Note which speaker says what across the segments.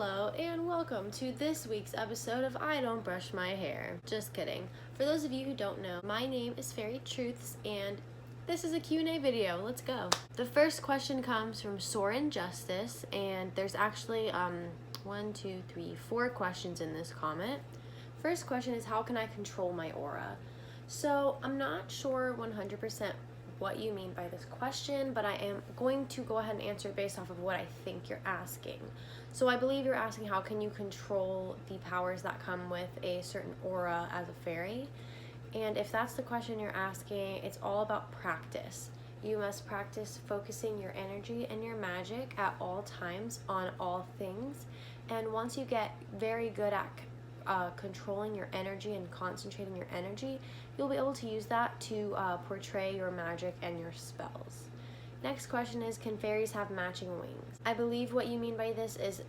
Speaker 1: Hello and welcome to this week's episode of I Don't Brush My Hair. Just kidding. For those of you who don't know, my name is Fairy Truths and this is a Q&A video. Let's go. The first question comes from Soren Justice, and there's actually 4 questions in this comment. First question is, how can I control my aura? So I'm not sure 100% what you mean by this question, but I am going to go ahead and answer it based off of what I think you're asking. So I believe you're asking, how can you control the powers that come with a certain aura as a fairy? And if that's the question you're asking, it's all about practice. You must practice focusing your energy and your magic at all times on all things. And once you get very good at controlling your energy and concentrating your energy, you'll be able to use that to portray your magic and your spells. Next question is, can fairies have matching wings? I believe what you mean by this is,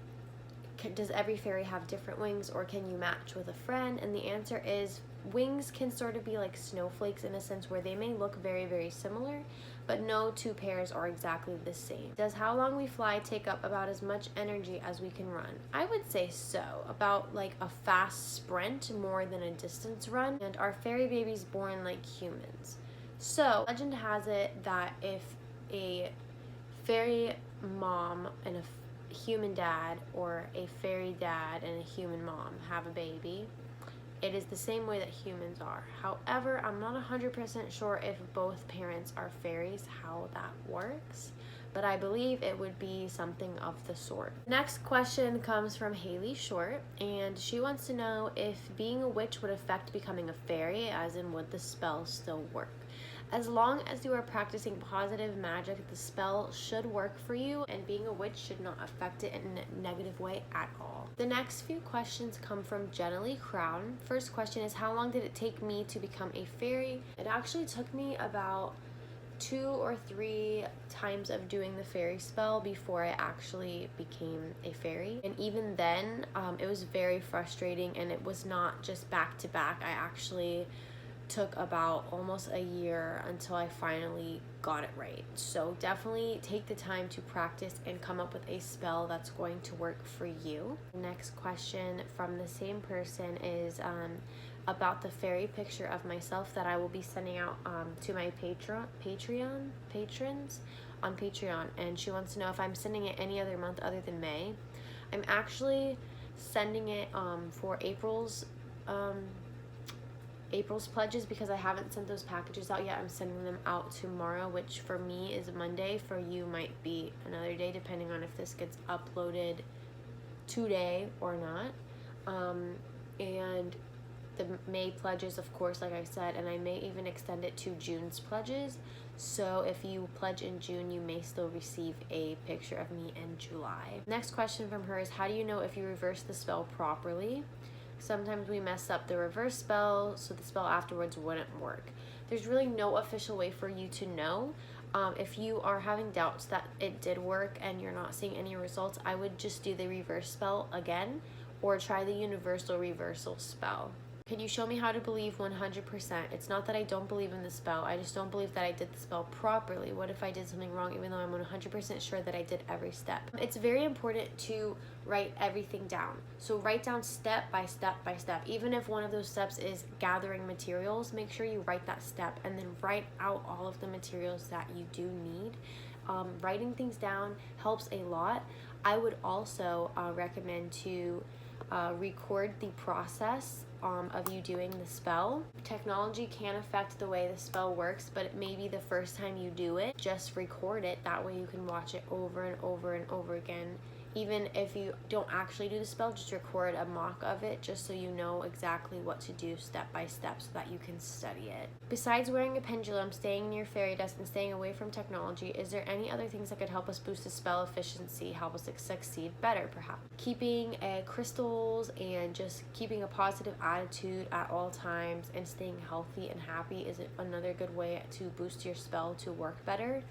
Speaker 1: does every fairy have different wings, or can you match with a friend? And the answer is, wings can sort of be like snowflakes in a sense where they may look very, very similar, but no two pairs are exactly the same. Does how long we fly take up about as much energy as we can run? I would say so, about like a fast sprint more than a distance run. And are fairy babies born like humans? So legend has it that if a fairy mom and a human dad, or a fairy dad and a human mom have a baby, it is the same way that humans are. However, I'm not 100% sure if both parents are fairies, how that works, but I believe it would be something of the sort. Next question comes from Haley Short, and she wants to know if being a witch would affect becoming a fairy, as in would the spell still work? As long as you are practicing positive magic, the spell should work for you, and being a witch should not affect it in a negative way at all. The next few questions come from Jenna Lee Crown. First question is, how long did it take me to become a fairy? It actually took me about 2 or 3 times of doing the fairy spell before I actually became a fairy. And even then, it was very frustrating, and it was not just back to back. I actually took about almost a year until I finally got it right. So definitely take the time to practice and come up with a spell that's going to work for you. The next question from the same person is about the fairy picture of myself that I will be sending out to my patrons on Patreon, and she wants to know if I'm sending it any other month other than May. I'm actually sending it for April's pledges, because I haven't sent those packages out yet. I'm sending them out tomorrow, which for me is Monday. For you might be another day, depending on if this gets uploaded today or not. And the May pledges, of course, like I said, and I may even extend it to June's pledges. So if you pledge in June, you may still receive a picture of me in July. Next question from her is, how do you know if you reverse the spell properly? Sometimes we mess up the reverse spell, so the spell afterwards wouldn't work. There's really no official way for you to know. If you are having doubts that it did work and you're not seeing any results, I would just do the reverse spell again, or try the universal reversal spell. Can you show me how to believe 100%? It's not that I don't believe in the spell, I just don't believe that I did the spell properly. What if I did something wrong, even though I'm 100% sure that I did every step? It's very important to write everything down. So write down step by step by step. Even if one of those steps is gathering materials, make sure you write that step, and then write out all of the materials that you do need. Writing things down helps a lot. I would also recommend to record the process of you doing the spell. Technology can affect the way the spell works, but it may be the first time you do it, just record it. That way you can watch it over and over and over again. Even if you don't actually do the spell, just record a mock of it, just so you know exactly what to do step by step, so that you can study it. Besides wearing a pendulum, staying near fairy dust, and staying away from technology, is there any other things that could help us boost the spell efficiency, help us succeed better perhaps? Keeping crystals and just keeping a positive attitude at all times and staying healthy and happy is another good way to boost your spell to work better.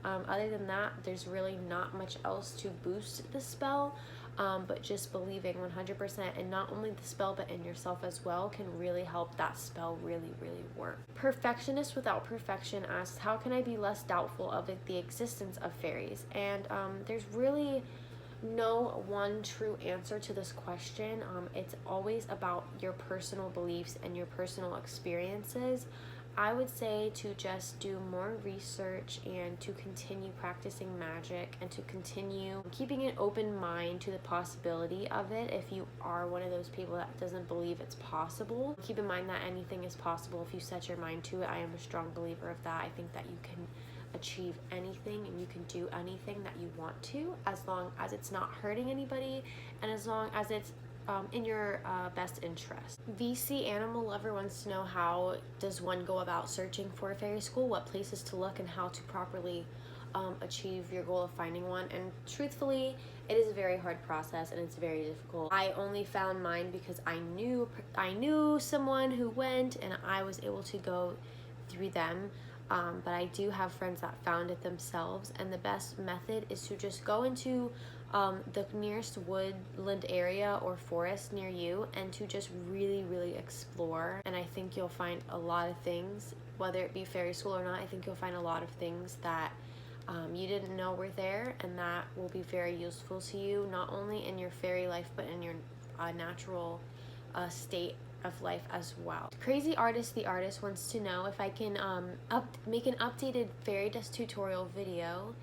Speaker 1: Other than that, there's really not much else to boost the spell, but just believing 100%, and not only the spell but in yourself as well, can really help that spell really, really work. Perfectionist Without Perfection asks, how can I be less doubtful of the existence of fairies? And there's really no one true answer to this question. It's always about your personal beliefs and your personal experiences. I would say to just do more research and to continue practicing magic and to continue keeping an open mind to the possibility of it. If you are one of those people that doesn't believe it's possible, keep in mind that anything is possible if you set your mind to it. I am a strong believer of that. I think that you can achieve anything and you can do anything that you want to, as long as it's not hurting anybody and as long as it's in your best interest. VC Animal Lover wants to know, how does one go about searching for a fairy school, what places to look, and how to properly achieve your goal of finding one. And truthfully, it is a very hard process and it's very difficult. I only found mine because I knew someone who went and I was able to go through them. But I do have friends that found it themselves, and the best method is to just go into the nearest woodland area or forest near you and to just really explore. And I think you'll find a lot of things, whether it be fairy school or not. I think you'll find a lot of things that you didn't know were there, and that will be very useful to you, not only in your fairy life but in your natural state of life as well. Crazy Artist the Artist wants to know if I can make an updated fairy dust tutorial video,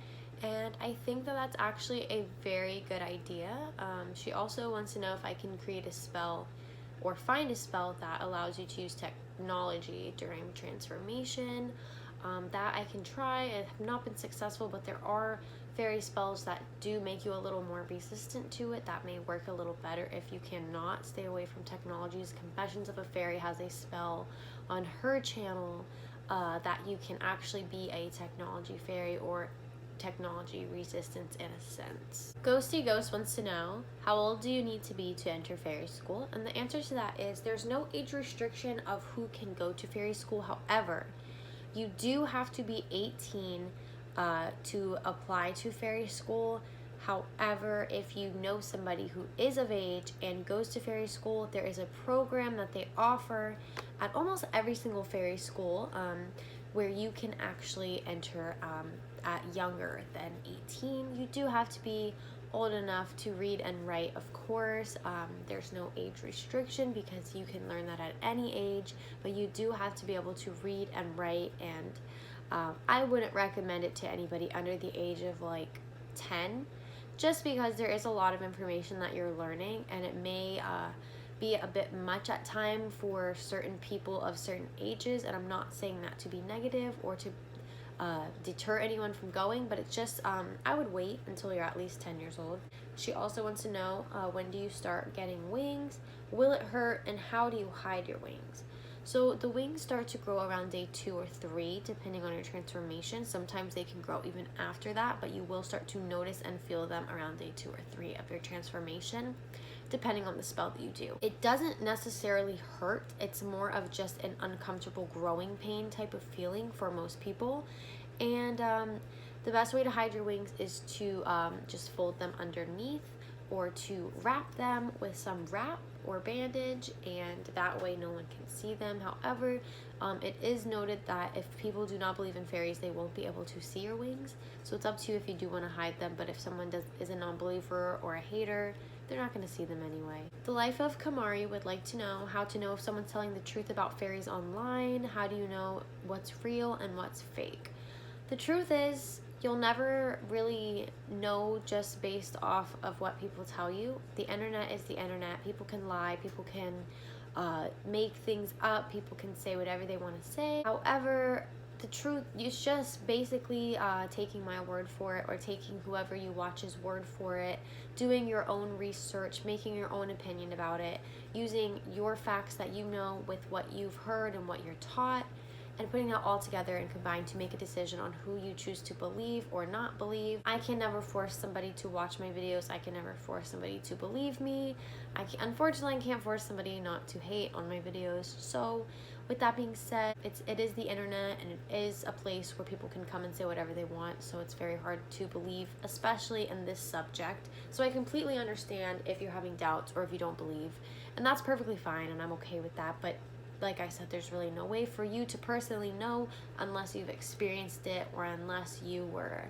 Speaker 1: and I think that that's actually a very good idea. She also wants to know if I can create a spell or find a spell that allows you to use technology during transformation. That I can try. I have not been successful, but there are fairy spells that do make you a little more resistant to it. That may work a little better if you cannot stay away from technologies. Confessions of a Fairy has a spell on her channel that you can actually be a technology fairy or technology resistance in a sense. Ghosty Ghost wants to know, how old do you need to be to enter fairy school? And the answer to that is there's no age restriction of who can go to fairy school. However, you do have to be 18 to apply to fairy school. However, if you know somebody who is of age and goes to fairy school, there is a program that they offer at almost every single fairy school where you can actually enter at younger than 18. You do have to be old enough to read and write, of course. There's no age restriction because you can learn that at any age, but you do have to be able to read and write, and I wouldn't recommend it to anybody under the age of like 10, just because there is a lot of information that you're learning, and it may be a bit much at time for certain people of certain ages. And I'm not saying that to be negative or to deter anyone from going, but it's just I would wait until you're at least 10 years old. She also wants to know, when do you start getting wings? Will it hurt, and how do you hide your wings? So the wings start to grow around day 2 or 3 depending on your transformation. Sometimes they can grow even after that, but you will start to notice and feel them around day 2 or 3 of your transformation, depending on the spell that you do. It doesn't necessarily hurt. It's more of just an uncomfortable growing pain type of feeling for most people. And the best way to hide your wings is to just fold them underneath, or to wrap them with some wrap or bandage, and that way no one can see them. However, it is noted that if people do not believe in fairies, they won't be able to see your wings. So it's up to you if you do want to hide them, but if someone is a non-believer or a hater, they're not going to see them anyway. The Life of Kamari would like to know how to know if someone's telling the truth about Fairies Online. How do you know what's real and what's fake? The truth is, you'll never really know just based off of what people tell you. The internet is the internet. People can lie. People can make things up. People can say whatever they want to say. However, the truth is just basically taking my word for it, or taking whoever you watch's word for it, doing your own research, making your own opinion about it, using your facts that you know with what you've heard and what you're taught, and putting that all together and combined to make a decision on who you choose to believe or not believe. I can never force somebody to watch my videos. I can never force somebody to believe me. Unfortunately, I can't force somebody not to hate on my videos. So with that being said, it is the internet, and it is a place where people can come and say whatever they want. So it's very hard to believe, especially in this subject. So I completely understand if you're having doubts or if you don't believe, and that's perfectly fine, and I'm okay with that. But like I said, there's really no way for you to personally know unless you've experienced it, or unless you were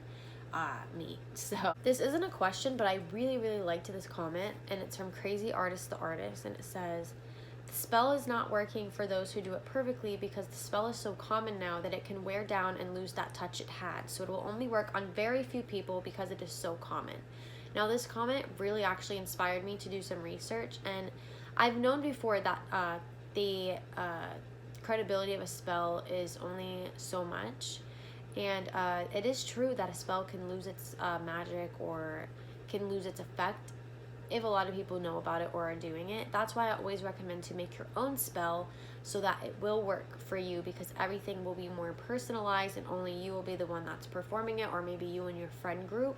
Speaker 1: me. So this isn't a question, but I really liked this comment, and it's from Crazy Artist the Artist, and it says, the spell is not working for those who do it perfectly because the spell is so common now that it can wear down and lose that touch it had. So it will only work on very few people because it is so common. Now this comment really actually inspired me to do some research, and I've known before that the credibility of a spell is only so much, and it is true that a spell can lose its magic or can lose its effect if a lot of people know about it or are doing it. That's why I always recommend to make your own spell so that it will work for you, because everything will be more personalized and only you will be the one that's performing it, or maybe you and your friend group.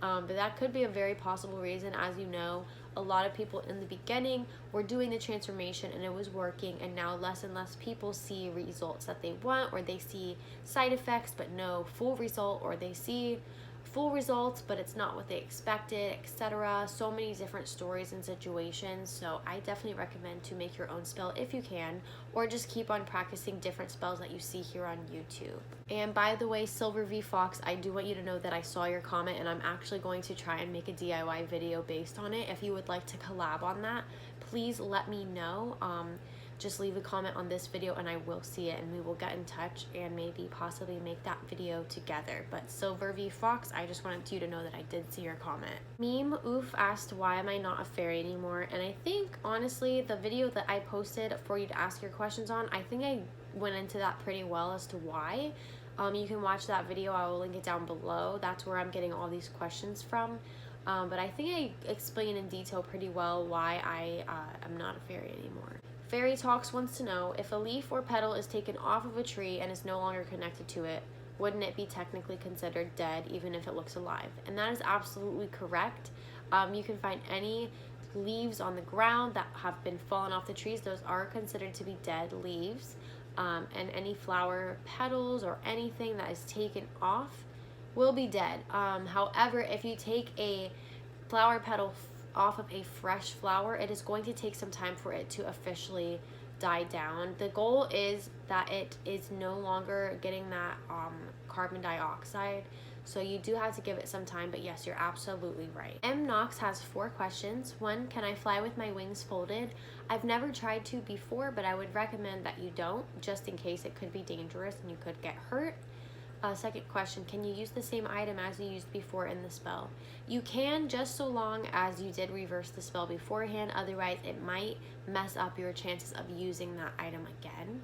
Speaker 1: But that could be a very possible reason. As you know, a lot of people in the beginning were doing the transformation and it was working, and now less and less people see results that they want, or they see side effects but no full result, or they see full results but it's not what they expected, etc. So many different stories and situations. So I definitely recommend to make your own spell if you can, or just keep on practicing different spells that you see here on YouTube. And by the way, Silver V Fox, I do want you to know that I saw your comment, and I'm actually going to try and make a DIY video based on it. If you would like to collab on that, please let me know. Just leave a comment on this video and I will see it, and we will get in touch and maybe possibly make that video together. But Silver V Fox, I just wanted you to know that I did see your comment. Meme Oof asked, why am I not a fairy anymore? And I think honestly the video that I posted for you to ask your questions on, I think I went into that pretty well as to why. You can watch that video, I will link it down below. That's where I'm getting all these questions from. But I think I explained in detail pretty well why I am not a fairy anymore. Fairy Talks wants to know, if a leaf or petal is taken off of a tree and is no longer connected to it, wouldn't it be technically considered dead even if it looks alive? And that is absolutely correct. You can find any leaves on the ground that have been fallen off the trees, those are considered to be dead leaves. And any flower petals or anything that is taken off will be dead. However, if you take a flower petal off of a fresh flower, it is going to take some time for it to officially die down. The goal is that it is no longer getting that carbon dioxide, so you do have to give it some time. But yes, you're absolutely right. M Knox has 4 questions. 1, can I fly with my wings folded? I've never tried to before, but I would recommend that you don't, just in case it could be dangerous and you could get hurt. Second question, can you use the same item as you used before in the spell? You can, just so long as you did reverse the spell beforehand. Otherwise, it might mess up your chances of using that item again.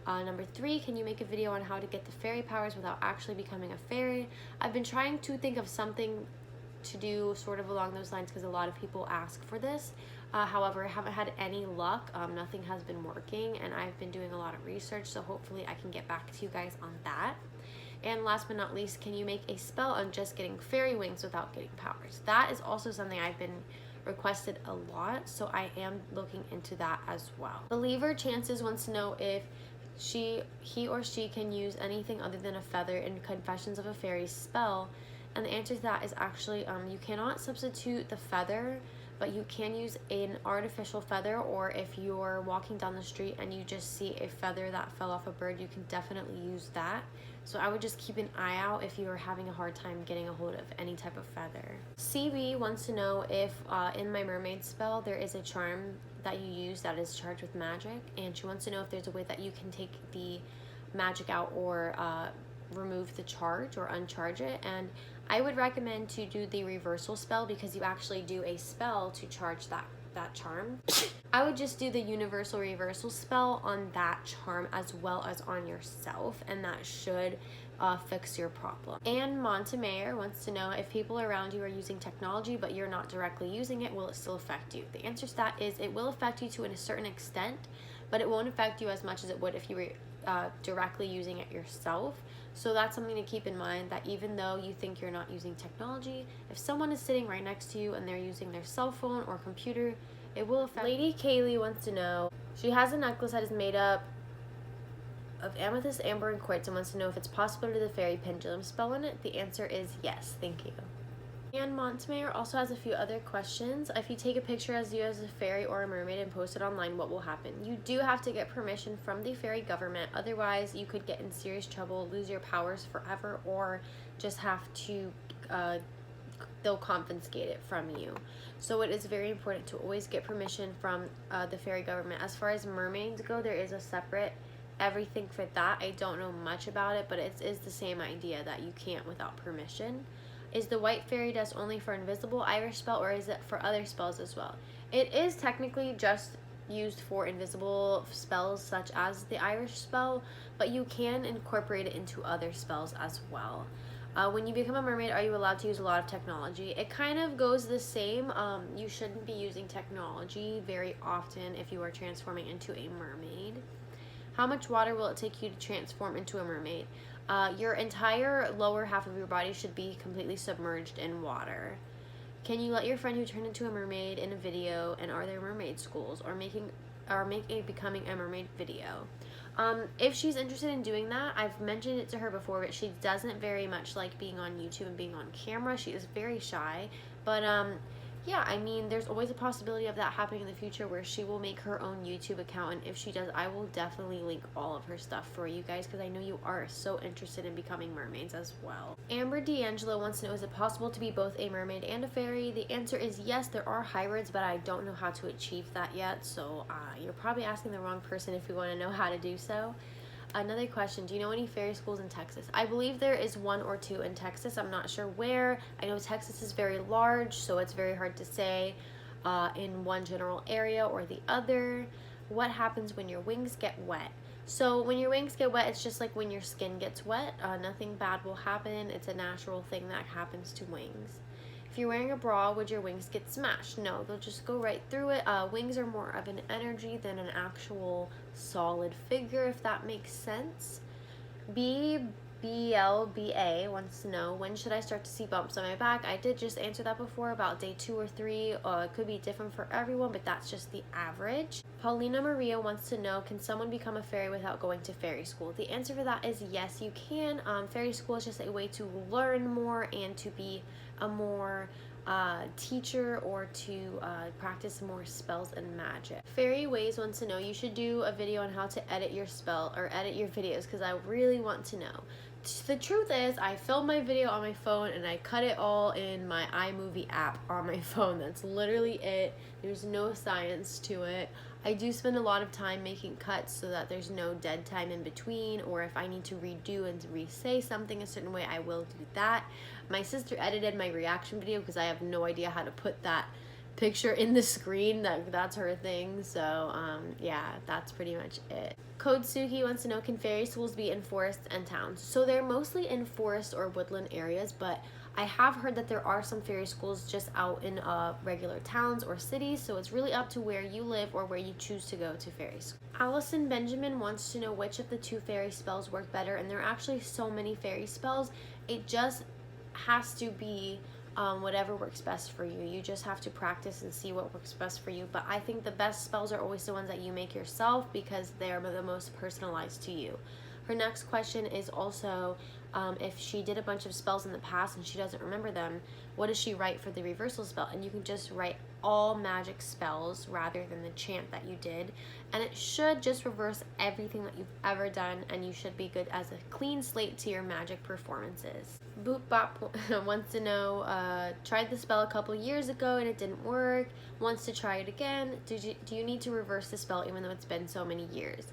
Speaker 1: Number 3, can you make a video on how to get the fairy powers without actually becoming a fairy? I've been trying to think of something to do sort of along those lines because a lot of people ask for this. However, I haven't had any luck. Nothing has been working, and I've been doing a lot of research, so hopefully I can get back to you guys on that. And last but not least, can you make a spell on just getting fairy wings without getting powers? That is also something I've been requested a lot, so I am looking into that as well. Believer Chances wants to know if he or she can use anything other than a feather in Confessions of a Fairy spell. And the answer to that is actually you cannot substitute the feather, but you can use an artificial feather, or if you're walking down the street and you just see a feather that fell off a bird, you can definitely use that. So I would just keep an eye out if you are having a hard time getting a hold of any type of feather. CB wants to know if in my mermaid spell there is a charm that you use that is charged with magic, and she wants to know if there's a way that you can take the magic out or remove the charge or uncharge it. And I would recommend to do the reversal spell, because you actually do a spell to charge that charm. I would just do the universal reversal spell on that charm as well as on yourself, and that should fix your problem. And Montemayor wants to know if people around you are using technology but you're not directly using it, will it still affect you? The answer to that is it will affect you to a certain extent, but it won't affect you as much as it would if you were directly using it yourself. So that's something to keep in mind, that even though you think you're not using technology, if someone is sitting right next to you and they're using their cell phone or computer, it will affect. Lady Kaylee wants to know, she has a necklace that is made up of amethyst, amber, and quartz, and wants to know if it's possible to do the fairy pendulum spell on it. The answer is yes, thank you. And Montemayor also has a few other questions. If you take a picture as you as a fairy or a mermaid and post it online, what will happen? You do have to get permission from the fairy government, otherwise you could get in serious trouble, lose your powers forever, or just have to they'll confiscate it from you. So it is very important to always get permission from the fairy government. As far as mermaids go, there is a separate everything for that. I don't know much about it, but it is the same idea that you can't without permission. Is the white fairy dust only for invisible Irish spell, or is it for other spells as well? It is technically just used for invisible spells such as the Irish spell, but you can incorporate it into other spells as well. When you become a mermaid, are you allowed to use a lot of technology? It kind of goes the same. You shouldn't be using technology very often if you are transforming into a mermaid. How much water will it take you to transform into a mermaid? Your entire lower half of your body should be completely submerged in water. Can you let your friend who turned into a mermaid in a video, and are there mermaid schools, or make a becoming a mermaid video? If she's interested in doing that, I've mentioned it to her before, but she doesn't very much like being on YouTube and being on camera. She is very shy, but yeah, I mean, there's always a possibility of that happening in the future where she will make her own YouTube account, and if she does, I will definitely link all of her stuff for you guys, because I know you are so interested in becoming mermaids as well. Amber D'Angelo wants to know, is it possible to be both a mermaid and a fairy? The answer is yes, there are hybrids, but I don't know how to achieve that yet, so you're probably asking the wrong person if you want to know how to do so. Another question, do you know any fairy schools in Texas? I believe there is one or two in Texas. I'm not sure where. I know Texas is very large, so it's very hard to say in one general area or the other. What happens when your wings get wet? So when your wings get wet, it's just like when your skin gets wet. Nothing bad will happen. It's a natural thing that happens to wings. If you're wearing a bra, would your wings get smashed? No, they'll just go right through it. Wings are more of an energy than an actual solid figure, if that makes sense. BLBA wants to know, when should I start to see bumps on my back? I did just answer that before, about day 2 or 3. It could be different for everyone, but that's just the average. Paulina Maria wants to know, can someone become a fairy without going to fairy school? The answer for that is yes, you can. Fairy school is just a way to learn more and to be a more teacher, or to practice more spells and magic. Fairy Ways wants to know, you should do a video on how to edit your spell or edit your videos, because I really want to know. The truth is, I filmed my video on my phone and I cut it all in my iMovie app on my phone. That's literally it. There's no science to it. I do spend a lot of time making cuts so that there's no dead time in between, or if I need to redo and re-say something a certain way, I will do that. My sister edited my reaction video because I have no idea how to put that picture in the screen. That's her thing. So yeah, that's pretty much it. Kodsuki wants to know, can fairy schools be in forests and towns? So they're mostly in forest or woodland areas, but I have heard that there are some fairy schools just out in regular towns or cities, so it's really up to where you live or where you choose to go to fairy school. Allison Benjamin wants to know which of the 2 fairy spells work better, and there are actually so many fairy spells. It just has to be whatever works best for you. You just have to practice and see what works best for you. But I think the best spells are always the ones that you make yourself, because they're the most personalized to you. Her next question is also, if she did a bunch of spells in the past and she doesn't remember them, what does she write for the reversal spell? And you can just write all magic spells rather than the chant that you did, and it should just reverse everything that you've ever done, and you should be good as a clean slate to your magic performances. Boop Bop wants to know, tried the spell a couple years ago and it didn't work, wants to try it again. Do you need to reverse the spell even though it's been so many years?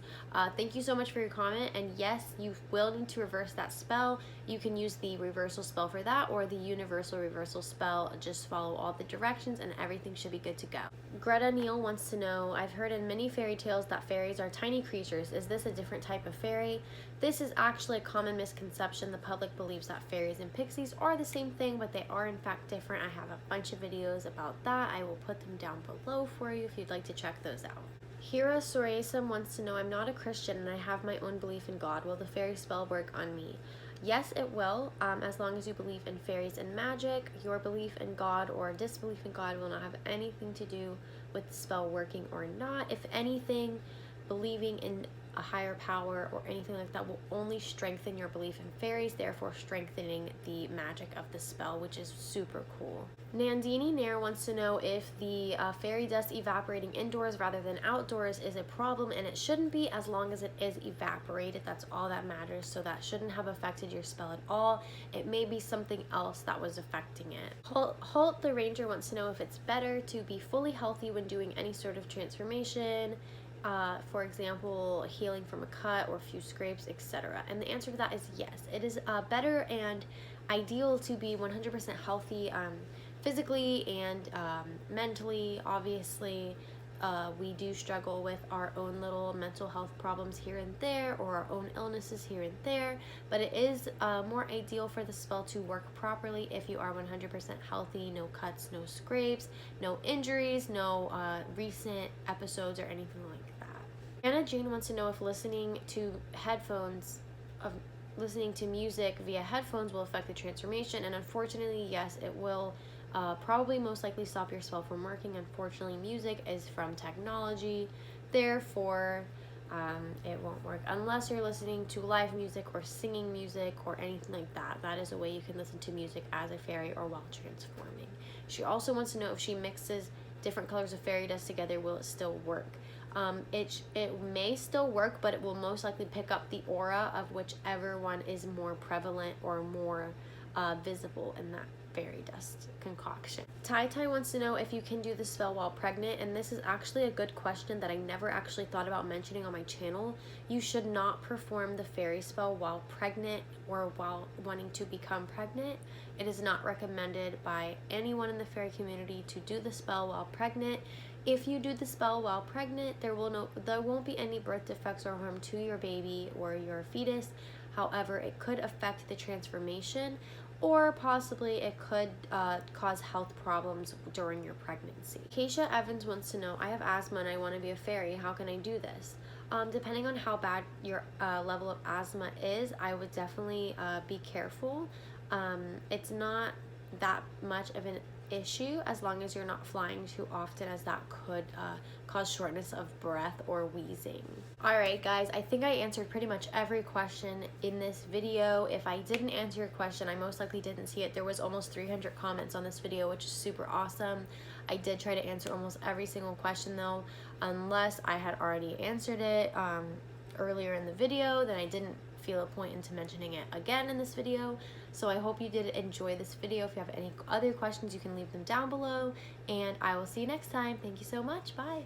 Speaker 1: Thank you so much for your comment, and yes, you will need to reverse that spell. You can use the reversal spell for that, or the universal reversal spell. Just follow all the directions and everything should be good to go. Greta Neal wants to know, I've heard in many fairy tales that fairies are tiny creatures. Is this a different type of fairy? This is actually a common misconception. The public believes that fairies and pixies are the same thing, but they are in fact different. I have a bunch of videos about that. I will put them down below for you if you'd like to check those out. Hira Soresam wants to know, I'm not a Christian and I have my own belief in God. Will the fairy spell work on me? Yes, it will, as long as you believe in fairies and magic. Your belief in God or disbelief in God will not have anything to do with the spell working or not. If anything, believing in a higher power or anything like that will only strengthen your belief in fairies, therefore strengthening the magic of the spell, which is super cool. Nandini Nair wants to know if the fairy dust evaporating indoors rather than outdoors is a problem, and it shouldn't be as long as it is evaporated. That's all that matters, so that shouldn't have affected your spell at all. It may be something else that was affecting it. Holt the Ranger wants to know if it's better to be fully healthy when doing any sort of transformation, for example, healing from a cut or a few scrapes, etc. And the answer to that is yes. It is better and ideal to be 100% healthy physically and mentally. Obviously, we do struggle with our own little mental health problems here and there, or our own illnesses here and there, but it is more ideal for the spell to work properly if you are 100% healthy, no cuts, no scrapes, no injuries, no recent episodes or anything like that. Anna Jane wants to know if listening to music via headphones will affect the transformation, and unfortunately, yes, it will. Probably most likely stop your spell from working. Unfortunately, music is from technology, therefore it won't work unless you're listening to live music or singing music or anything like that. That is a way you can listen to music as a fairy or while transforming. She also wants to know if she mixes different colors of fairy dust together, will it still work? It may still work, but it will most likely pick up the aura of whichever one is more prevalent or more visible in that fairy dust concoction. Tai Tai wants to know if you can do the spell while pregnant, and this is actually a good question that I never actually thought about mentioning on my channel. You should not perform the fairy spell while pregnant or while wanting to become pregnant. It is not recommended by anyone in the fairy community to do the spell while pregnant. If you do the spell while pregnant, there won't be any birth defects or harm to your baby or your fetus. However, it could affect the transformation, or possibly it could cause health problems during your pregnancy. Keisha Evans wants to know, I have asthma and I want to be a fairy. How can I do this? Depending on how bad your level of asthma is, I would definitely be careful. It's not that much of an issue as long as you're not flying too often, as that could cause shortness of breath or wheezing. Alright guys, I think I answered pretty much every question in this video. If I didn't answer your question, I most likely didn't see it. There was almost 300 comments on this video, which is super awesome. I did try to answer almost every single question though, unless I had already answered it earlier in the video, then I didn't feel a point into mentioning it again in this video. So I hope you did enjoy this video. If you have any other questions, you can leave them down below, and I will see you next time. Thank you so much. Bye.